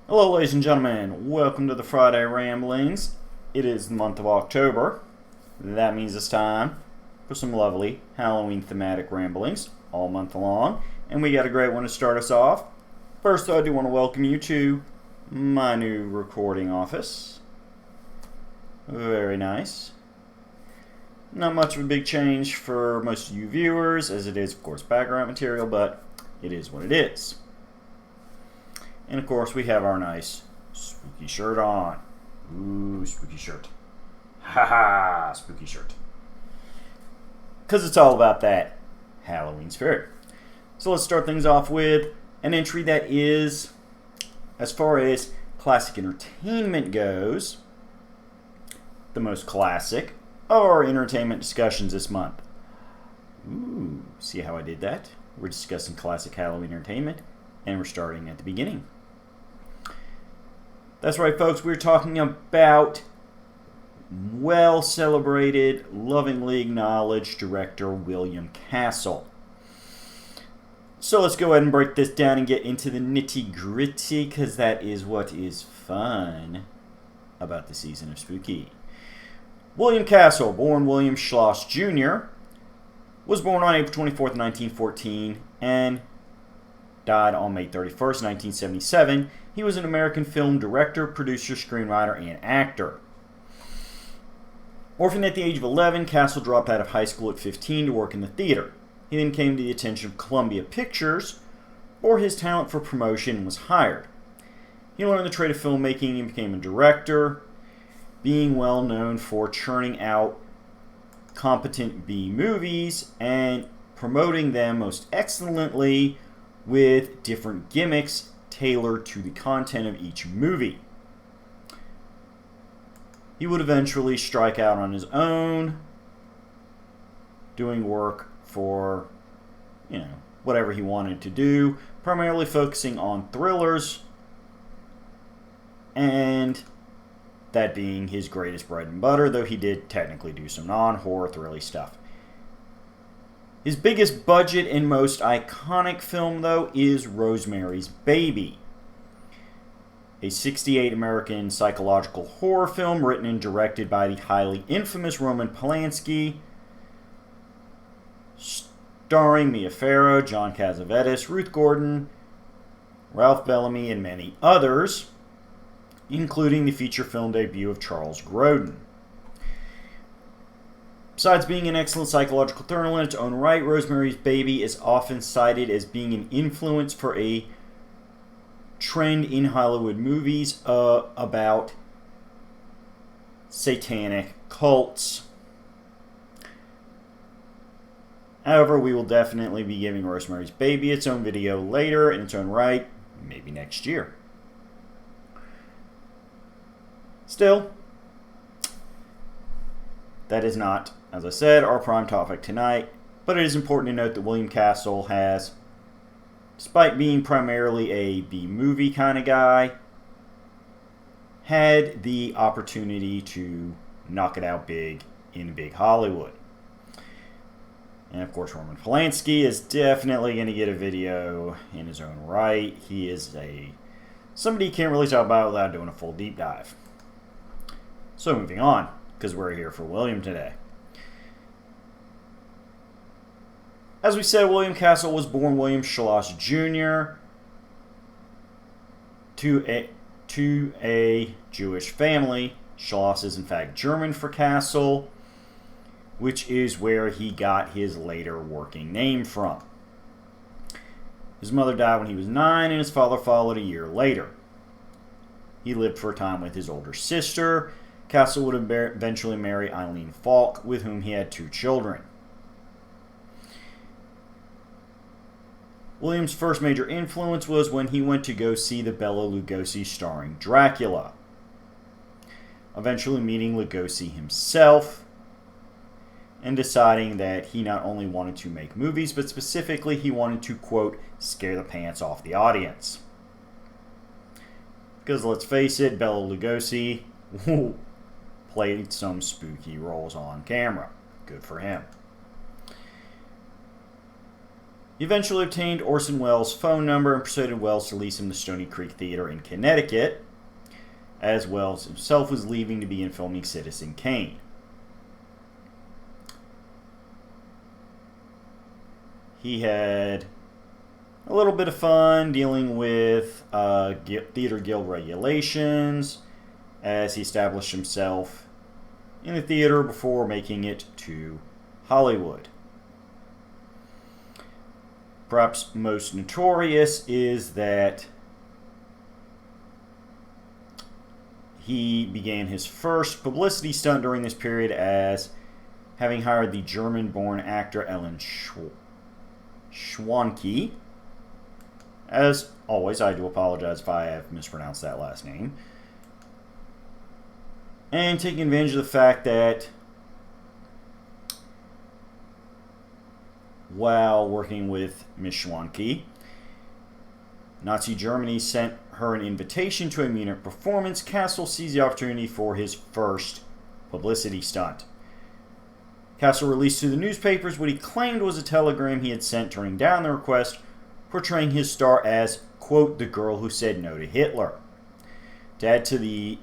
Hello ladies and gentlemen, welcome to the Friday Ramblings. It is the month of October. That means it's time for some lovely Halloween thematic ramblings all month long. And we got a great one to start us off. First, I do want to welcome you to my new recording office. Very nice. Not much of a big change for most of you viewers, as it is, of course, background material, but it is what it is. And of course, we have our nice spooky shirt on. Ooh, spooky shirt. Haha, spooky shirt. Because it's all about that Halloween spirit. So let's start things off with an entry that is, as far as classic entertainment goes, the most classic of our entertainment discussions this month. Ooh, see how I did that? We're discussing classic Halloween entertainment, and we're starting at the beginning. That's right, folks. We're talking about well-celebrated, lovingly acknowledged director William Castle. So let's go ahead and break this down and get into the nitty-gritty, because that is what is fun about the season of Spooky. William Castle, born William Schloss Jr., was born on April 24th, 1914, and died on May 31st, 1977. He was an American film director, producer, screenwriter, and actor. Orphaned at the age of 11, Castle dropped out of high school at 15 to work in the theater. He then came to the attention of Columbia Pictures for his talent for promotion and was hired. He learned the trade of filmmaking and became a director, being well known for churning out competent B movies and promoting them most excellently with different gimmicks tailored to the content of each movie. He would eventually strike out on his own, doing work for, whatever he wanted to do, primarily focusing on thrillers, and that being his greatest bread and butter, though he did technically do some non-horror thrilly stuff. His biggest budget and most iconic film, though, is Rosemary's Baby, a '68 American psychological horror film written and directed by the highly infamous Roman Polanski, starring Mia Farrow, John Cassavetes, Ruth Gordon, Ralph Bellamy, and many others, including the feature film debut of Charles Grodin. Besides being an excellent psychological thriller in its own right, Rosemary's Baby is often cited as being an influence for a trend in Hollywood movies about satanic cults. However, we will definitely be giving Rosemary's Baby its own video later in its own right, maybe next year. Still, that is not, as I said, our prime topic tonight, but it is important to note that William Castle has, despite being primarily a B-movie kind of guy, had the opportunity to knock it out big in big Hollywood. And of course, Roman Polanski is definitely going to get a video in his own right. He is somebody you can't really talk about without doing a full deep dive. So moving on, because we're here for William today. As we said, William Castle was born William Schloss Jr. to a Jewish family. Schloss is in fact German for castle, which is where he got his later working name from. His mother died when he was 9, and his father followed a year later. He lived for a time with his older sister. Castle would eventually marry Eileen Falk, with whom he had 2 children. William's first major influence was when he went to go see the Bela Lugosi starring Dracula, eventually meeting Lugosi himself and deciding that he not only wanted to make movies, but specifically he wanted to, quote, scare the pants off the audience. Because let's face it, Bela Lugosi played some spooky roles on camera. Good for him. He eventually obtained Orson Welles' phone number and persuaded Welles to lease him the Stony Creek Theater in Connecticut, as Welles himself was leaving to begin filming Citizen Kane. He had a little bit of fun dealing with theater guild regulations as he established himself in the theater before making it to Hollywood. Perhaps most notorious is that he began his first publicity stunt during this period as having hired the German-born actor Ellen Schwanke. As always, I do apologize if I have mispronounced that last name. And taking advantage of the fact that while working with Ms. Schwanke, Nazi Germany sent her an invitation to a Munich performance. Castle seized the opportunity for his first publicity stunt. Castle released to the newspapers what he claimed was a telegram he had sent turning down the request, portraying his star as, quote, the girl who said no to Hitler. To add to the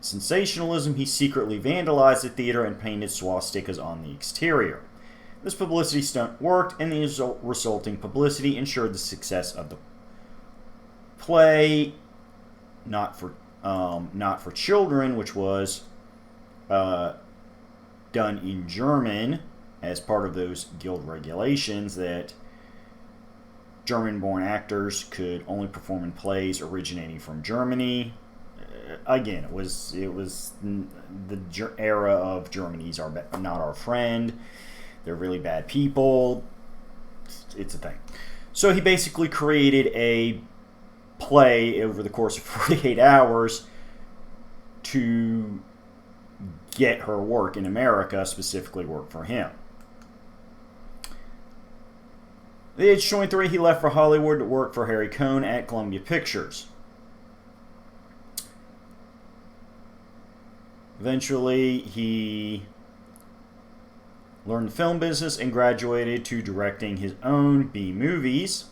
sensationalism, he secretly vandalized the theater and painted swastikas on the exterior. This publicity stunt worked, and the resulting publicity ensured the success of the play, not for children, which was done in German as part of those guild regulations that German-born actors could only perform in plays originating from Germany. Again, it was the era of Germany's not our friend. They're really bad people. It's a thing. So he basically created a play over the course of 48 hours to get her work in America, specifically work for him. At the age of 23, he left for Hollywood to work for Harry Cohn at Columbia Pictures. Eventually, he learned the film business and graduated to directing his own B-movies,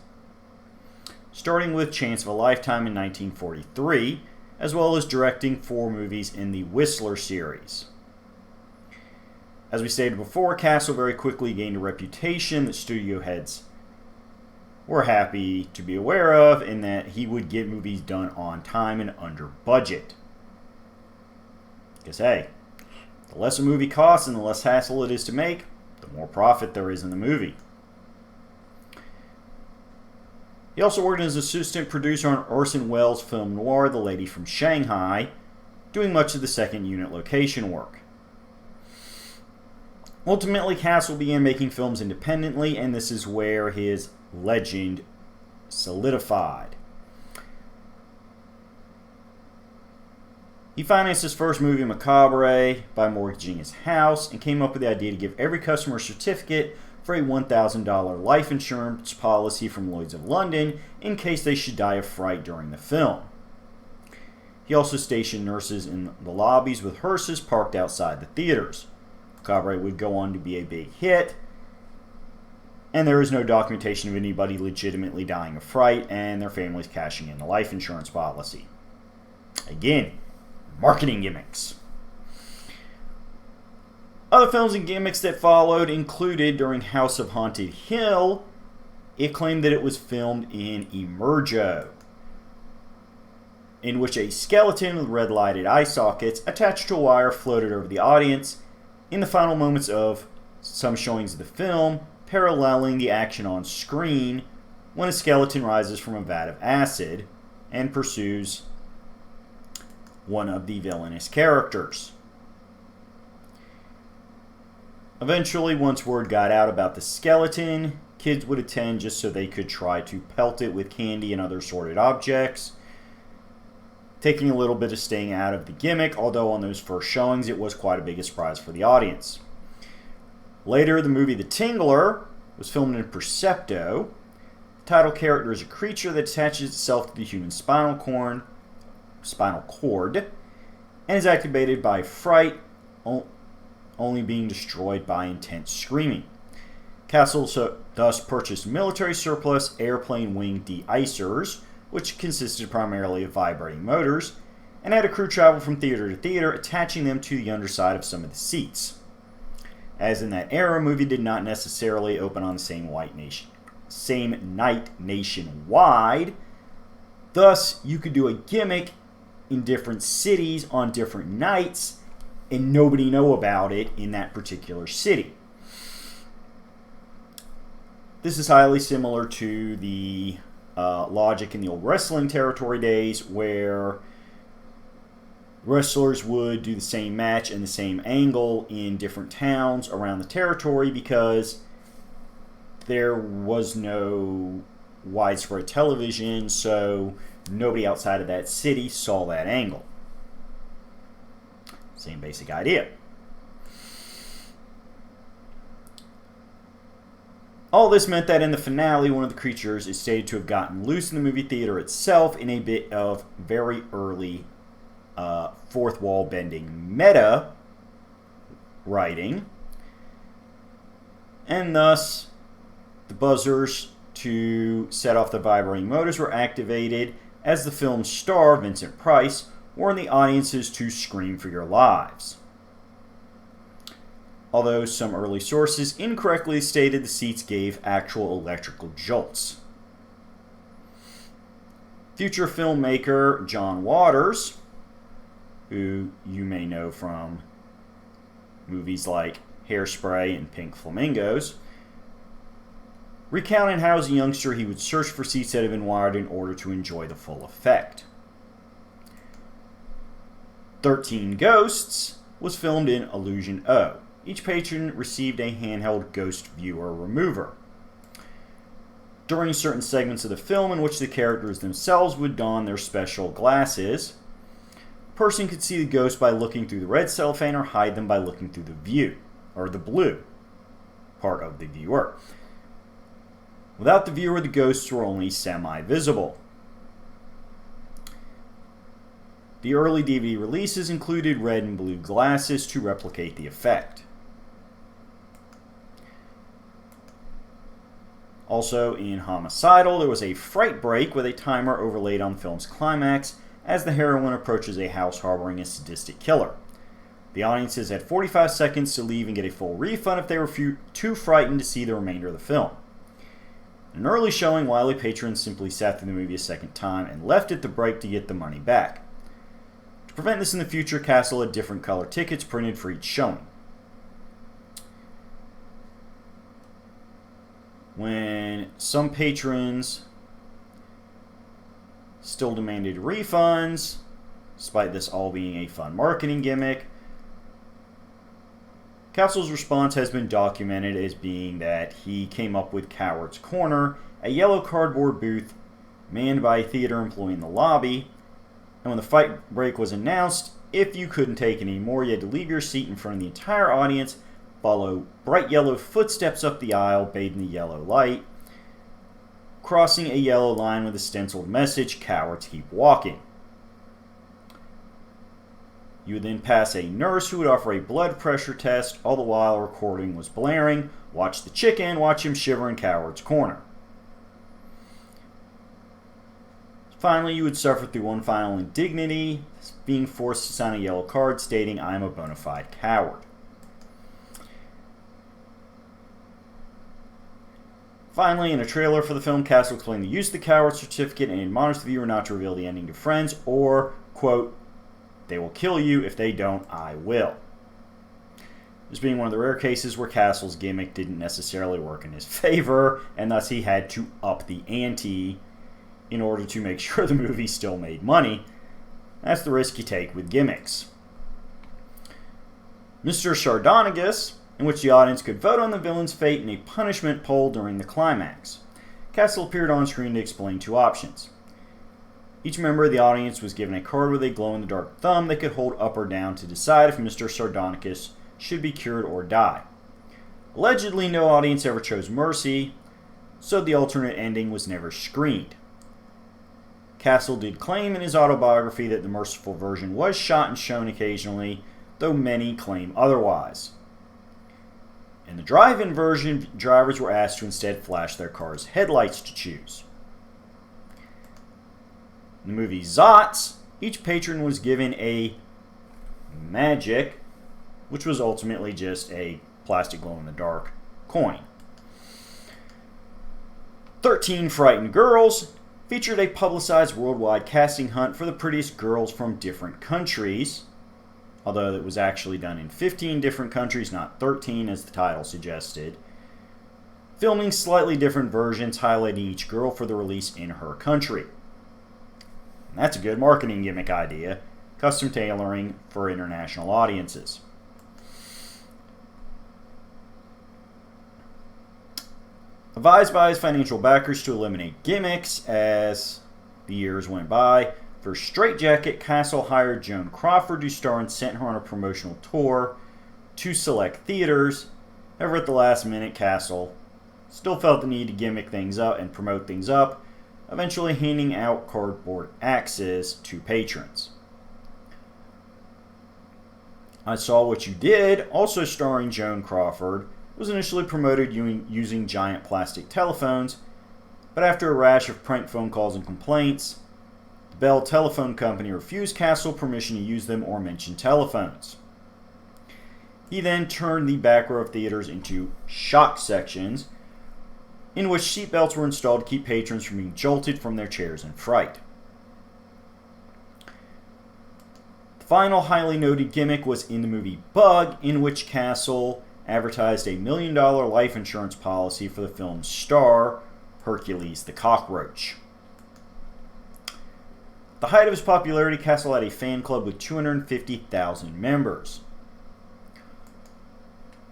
starting with Chance of a Lifetime in 1943, as well as directing 4 movies in the Whistler series. As we stated before, Castle very quickly gained a reputation that studio heads were happy to be aware of, in that he would get movies done on time and under budget. Because, hey, the less a movie costs and the less hassle it is to make, the more profit there is in the movie. He also worked as assistant producer on Orson Welles' film noir, The Lady from Shanghai, doing much of the second unit location work. Ultimately, Castle began making films independently, and this is where his legend solidified. He financed his first movie, Macabre, by mortgaging his house, and came up with the idea to give every customer a certificate for a $1,000 life insurance policy from Lloyd's of London in case they should die of fright during the film. He also stationed nurses in the lobbies with hearses parked outside the theaters. Macabre would go on to be a big hit, and there is no documentation of anybody legitimately dying of fright and their families cashing in the life insurance policy. Again, marketing gimmicks. Other films and gimmicks that followed included, during House of Haunted Hill, it claimed that it was filmed in Emergo, in which a skeleton with red lighted eye sockets attached to a wire floated over the audience in the final moments of some showings of the film, paralleling the action on screen when a skeleton rises from a vat of acid and pursues one of the villainous characters. Eventually, once word got out about the skeleton, kids would attend just so they could try to pelt it with candy and other assorted objects, taking a little bit of sting out of the gimmick, although on those first showings it was quite a big surprise for the audience. Later, the movie The Tingler was filmed in Percepto. The title character is a creature that attaches itself to the human spinal cord and is activated by fright, only being destroyed by intense screaming. Castle thus purchased military surplus airplane wing de-icers, which consisted primarily of vibrating motors, and had a crew travel from theater to theater, attaching them to the underside of some of the seats. As in that era, a movie did not necessarily open on the same night nationwide. Thus, you could do a gimmick in different cities on different nights, and nobody know about it in that particular city. This is highly similar to the logic in the old wrestling territory days, where wrestlers would do the same match and the same angle in different towns around the territory because there was no widespread television, so nobody outside of that city saw that angle. Same basic idea. All this meant that in the finale, one of the creatures is stated to have gotten loose in the movie theater itself in a bit of very early fourth wall bending meta writing, and thus the buzzers to set off the vibrating motors were activated as the film's star, Vincent Price, warned the audiences to scream for your lives. Although some early sources incorrectly stated the seats gave actual electrical jolts. Future filmmaker John Waters, who you may know from movies like Hairspray and Pink Flamingos, recounted how as a youngster he would search for seats that had been wired in order to enjoy the full effect. 13 Ghosts was filmed in Illusion O. Each patron received a handheld ghost viewer remover. During certain segments of the film in which the characters themselves would don their special glasses, a person could see the ghost by looking through the red cellophane or hide them by looking through the view, or the blue part of the viewer. Without the viewer, the ghosts were only semi-visible. The early DVD releases included red and blue glasses to replicate the effect. Also in Homicidal, there was a fright break with a timer overlaid on the film's climax as the heroine approaches a house harboring a sadistic killer. The audiences had 45 seconds to leave and get a full refund if they were too frightened to see the remainder of the film. In an early showing, wily patrons simply sat through the movie a second time and left at the break to get the money back. To prevent this in the future, Castle had different color tickets printed for each showing. When some patrons still demanded refunds, despite this all being a fun marketing gimmick, Castle's response has been documented as being that he came up with Coward's Corner, a yellow cardboard booth manned by a theater employee in the lobby, and when the fight break was announced, if you couldn't take any more, you had to leave your seat in front of the entire audience, follow bright yellow footsteps up the aisle bathed in the yellow light, crossing a yellow line with a stenciled message, "Cowards keep walking." You would then pass a nurse who would offer a blood pressure test, all the while a recording was blaring, "Watch the chicken, watch him shiver in Coward's Corner." Finally, you would suffer through one final indignity, being forced to sign a yellow card stating, "I am a bona fide coward." Finally, in a trailer for the film, Castle explained the use of the coward certificate and admonished the viewer not to reveal the ending to friends or, quote, "They will kill you. If they don't, I will." This being one of the rare cases where Castle's gimmick didn't necessarily work in his favor, and thus he had to up the ante in order to make sure the movie still made money. That's the risk you take with gimmicks. Mr. Sardonicus, in which the audience could vote on the villain's fate in a punishment poll during the climax. Castle appeared on screen to explain two options. Each member of the audience was given a card with a glow-in-the-dark thumb they could hold up or down to decide if Mr. Sardonicus should be cured or die. Allegedly, no audience ever chose mercy, so the alternate ending was never screened. Castle did claim in his autobiography that the merciful version was shot and shown occasionally, though many claim otherwise. In the drive-in version, drivers were asked to instead flash their car's headlights to choose. In the movie Zots, each patron was given a magic, which was ultimately just a plastic glow-in-the-dark coin. 13 Frightened Girls featured a publicized worldwide casting hunt for the prettiest girls from different countries, although it was actually done in 15 different countries, not 13 as the title suggested, filming slightly different versions highlighting each girl for the release in her country. And that's a good marketing gimmick idea, custom tailoring for international audiences. Advised by his financial backers to eliminate gimmicks as the years went by, for Straitjacket, Castle hired Joan Crawford to star and sent her on a promotional tour to select theaters. However, at the last minute, Castle still felt the need to gimmick things up and promote things up, eventually handing out cardboard axes to patrons. I Saw What You Did, also starring Joan Crawford, was initially promoted using giant plastic telephones, but after a rash of prank phone calls and complaints, the Bell Telephone Company refused Castle permission to use them or mention telephones. He then turned the back row of theaters into shock sections, in which seatbelts were installed to keep patrons from being jolted from their chairs in fright. The final highly noted gimmick was in the movie Bug, in which Castle advertised a $1 million life insurance policy for the film's star, Hercules the Cockroach. At the height of his popularity, Castle had a fan club with 250,000 members.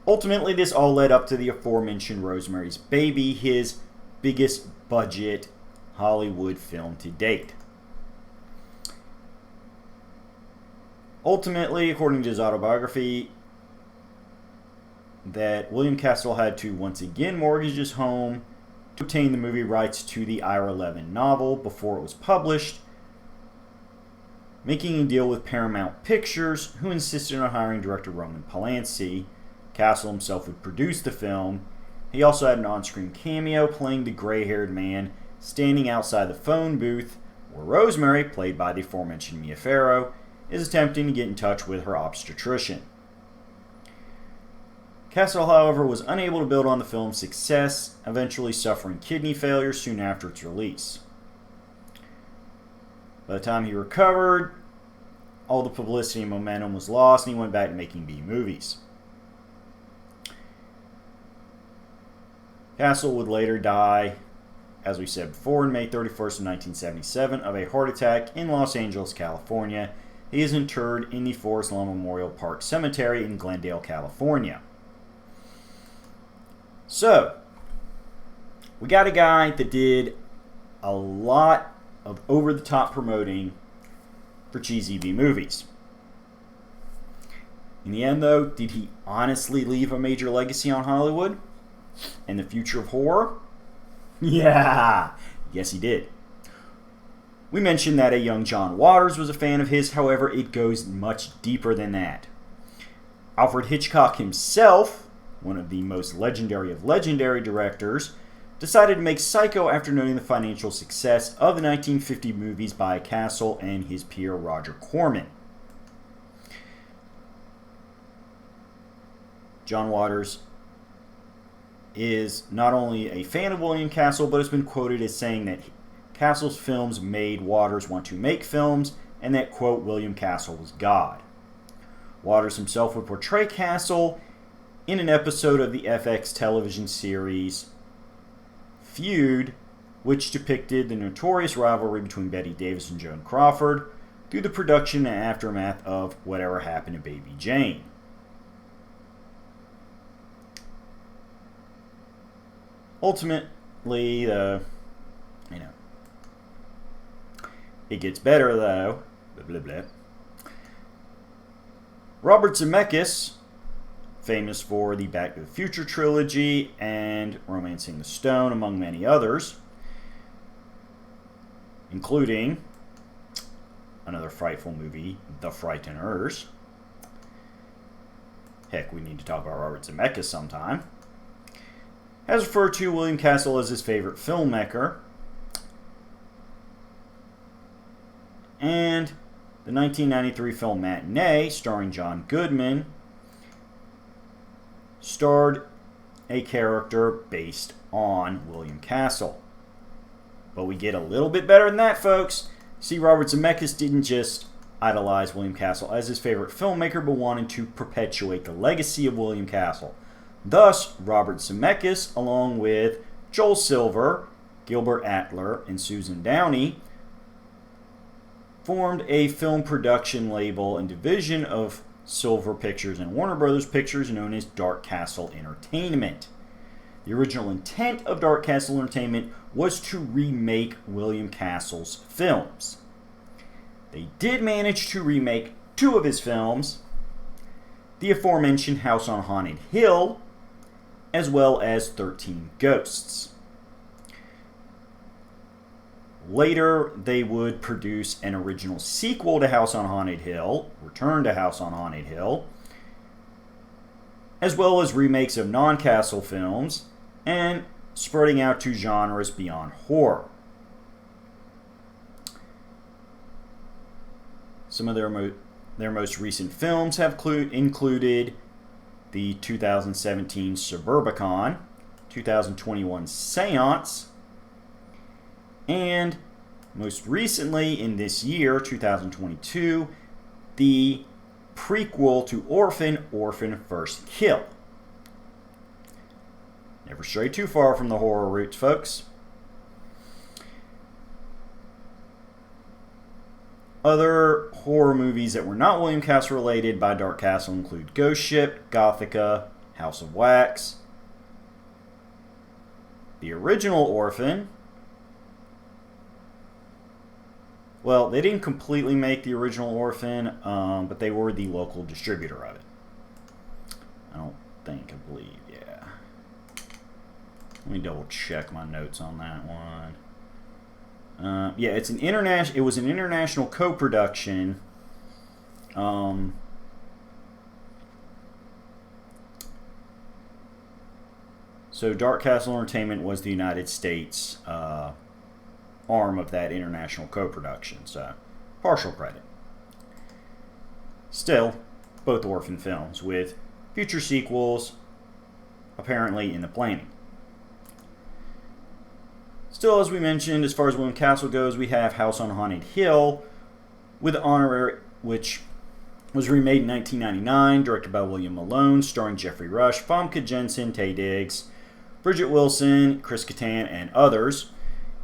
Ultimately, this all led up to the aforementioned Rosemary's Baby, his biggest budget Hollywood film to date. Ultimately, according to his autobiography, that William Castle had to once again mortgage his home to obtain the movie rights to the Ira Levin novel before it was published, making a deal with Paramount Pictures, who insisted on hiring director Roman Polanski. Castle himself would produce the film. He also had an on-screen cameo playing the gray-haired man standing outside the phone booth where Rosemary, played by the aforementioned Mia Farrow, is attempting to get in touch with her obstetrician. Castle, however, was unable to build on the film's success, eventually suffering kidney failure soon after its release. By the time he recovered, all the publicity and momentum was lost, and he went back to making B-movies. Castle would later die, as we said before, on May 31st of 1977 of a heart attack in Los Angeles, California. He is interred in the Forest Lawn Memorial Park Cemetery in Glendale, California. So, we got a guy that did a lot of over-the-top promoting for cheesy B-movies. In the end, though, did he honestly leave a major legacy on Hollywood and the future of horror? Yeah, yes he did. We mentioned that a young John Waters was a fan of his, however, it goes much deeper than that. Alfred Hitchcock himself, one of the most legendary of legendary directors, decided to make Psycho after noting the financial success of the 1950 movies by Castle and his peer Roger Corman. John Waters is not only a fan of William Castle, but has been quoted as saying that Castle's films made Waters want to make films, and that, quote, William Castle was God. Waters himself would portray Castle in an episode of the FX television series Feud, which depicted the notorious rivalry between Bette Davis and Joan Crawford through the production and aftermath of Whatever Happened to Baby Jane. Ultimately, it gets better though. Blah, blah, blah. Robert Zemeckis, famous for the Back to the Future trilogy and Romancing the Stone, among many others, including another frightful movie, The Frighteners, heck, we need to talk about Robert Zemeckis sometime, has referred to William Castle as his favorite filmmaker. And the 1993 film Matinee, starring John Goodman, starred a character based on William Castle. But we get a little bit better than that, folks. See, Robert Zemeckis didn't just idolize William Castle as his favorite filmmaker, but wanted to perpetuate the legacy of William Castle. Thus, Robert Zemeckis, along with Joel Silver, Gilbert Adler, and Susan Downey, formed a film production label and division of Silver Pictures and Warner Brothers Pictures known as Dark Castle Entertainment. The original intent of Dark Castle Entertainment was to remake William Castle's films. They did manage to remake 2 of his films, the aforementioned House on Haunted Hill, as well as 13 Ghosts. Later, they would produce an original sequel to House on Haunted Hill, Return to House on Haunted Hill, as well as remakes of non-Castle films, and spreading out to genres beyond horror. Some of their most recent films have included the 2017 Suburbicon, 2021 Seance, and most recently in this year, 2022, the prequel to Orphan, Orphan First Kill. Never stray too far from the horror roots, folks. Other horror movies that were not William Castle related by Dark Castle include Ghost Ship, Gothica, House of Wax, the original Orphan. Well, they didn't completely make the original Orphan, but they were the local distributor of it. I believe, yeah. Let me double check my notes on that one. Yeah, it was an international co-production. So Dark Castle Entertainment was the United States arm of that international co-production. So, partial credit. Still, both Orphan films with future sequels apparently in the planning. Still, as we mentioned, as far as William Castle goes, we have House on Haunted Hill, with honorary, which was remade in 1999, directed by William Malone, starring Jeffrey Rush, Famke Janssen, Taye Diggs, Bridget Wilson, Chris Kattan, and others,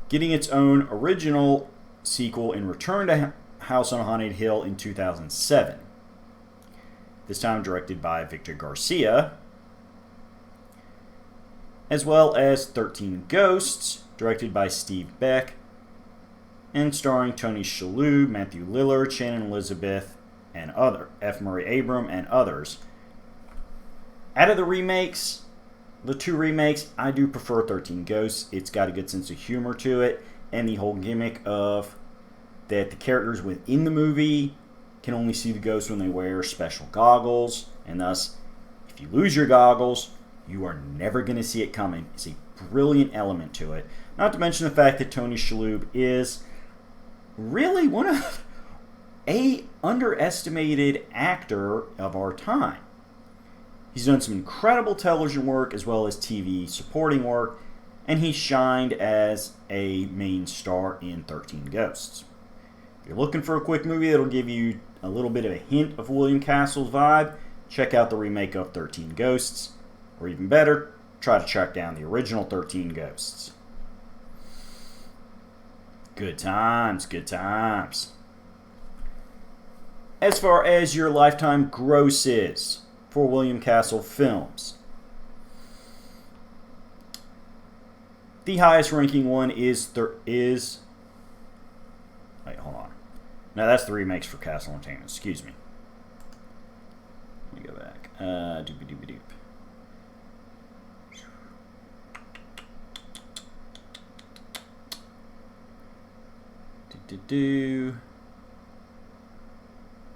getting its own original sequel in Return to House on Haunted Hill in 2007. This time directed by Victor Garcia, as well as 13 Ghosts, directed by Steve Beck, and starring Tony Shalhoub, Matthew Lillard, Shannon Elizabeth, and F. Murray Abram, and others. Out of the remakes, the 2 remakes, I do prefer 13 Ghosts. It's got a good sense of humor to it, and the whole gimmick of that the characters within the movie can only see the ghosts when they wear special goggles, and thus, if you lose your goggles, you are never going to see it coming. It's a brilliant element to it. Not to mention the fact that Tony Shalhoub is really one of a underestimated actor of our time. He's done some incredible television work as well as TV supporting work, and he shined as a main star in 13 Ghosts. If you're looking for a quick movie that'll give you a little bit of a hint of William Castle's vibe, check out the remake of 13 Ghosts, or even better, try to track down the original 13 Ghosts. Good times, good times. As far as your lifetime gross is for William Castle films, the highest ranking one is wait, hold on. No, that's the remakes for Castle Entertainment. Excuse me. Let me go back. Doopy-doopy-doop.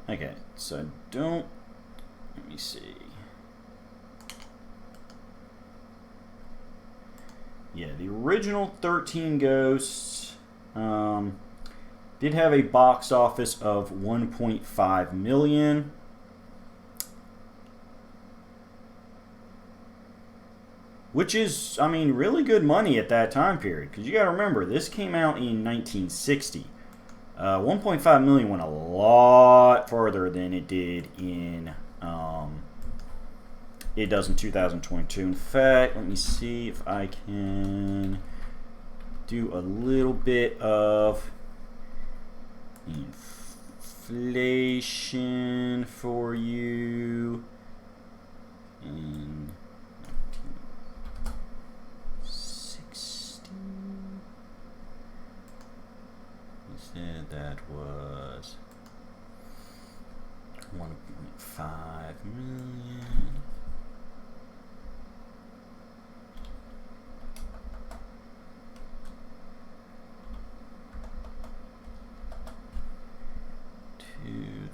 Okay, so let me see. Yeah, the original 13 Ghosts did have a box office of 1.5 million. Which is, I mean, really good money at that time period. Because you got to remember, this came out in 1960. 1.5 million went a lot further than it did in it does in 2022. In fact, let me see if I can do a little bit of inflation for you. In 1960, he said that was 1.5 million.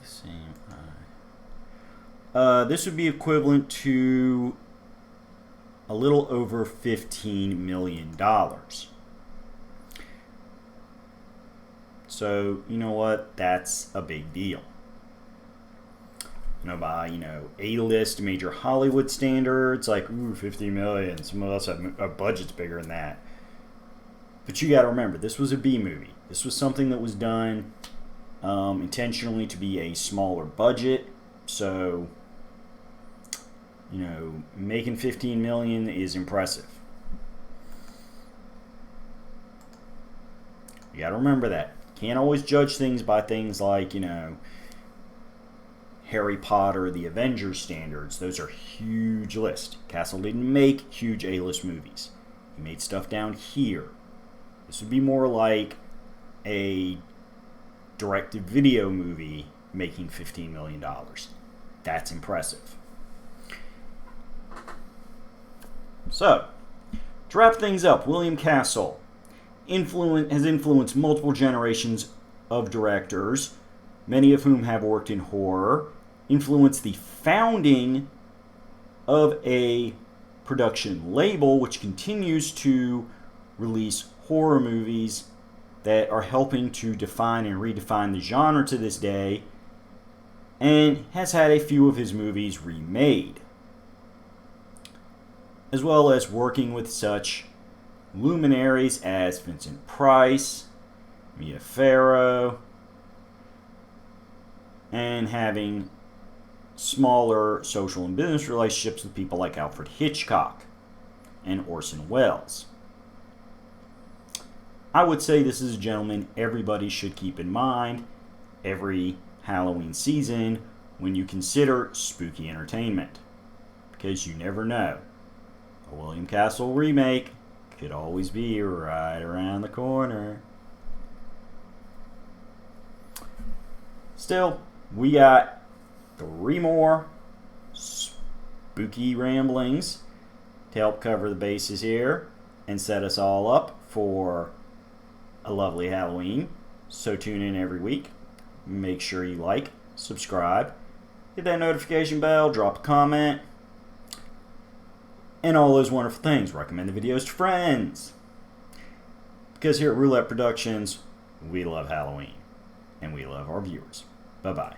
The same this would be equivalent to a little over $15 million. So, you know what? That's a big deal. You know, by, A-list major Hollywood standards, like, ooh, 50 million. Some of us have a budget's bigger than that. But you got to remember, this was a B movie. This was something that was done intentionally to be a smaller budget. So, making 15 million is impressive. You got to remember that. Can't always judge things by things like, Harry Potter, the Avengers standards. Those are huge lists. Castle didn't make huge A-list movies. He made stuff down here. This would be more like a direct-to-video movie making $15 million. That's impressive. So, to wrap things up, William Castle has influenced multiple generations of directors, many of whom have worked in horror, influenced the founding of a production label which continues to release horror movies that are helping to define and redefine the genre to this day, and has had a few of his movies remade, as well as working with such luminaries as Vincent Price, Mia Farrow, and having smaller social and business relationships with people like Alfred Hitchcock and Orson Welles. I would say this is a gentleman everybody should keep in mind every Halloween season when you consider spooky entertainment, because you never know. A William Castle remake could always be right around the corner. Still, we got 3 more spooky ramblings to help cover the bases here and set us all up for a lovely Halloween. So tune in every week. Make sure you like, subscribe, hit that notification bell, drop a comment, and all those wonderful things. Recommend the videos to friends. Because here at Roulette Productions, we love Halloween, and we love our viewers. Bye-bye.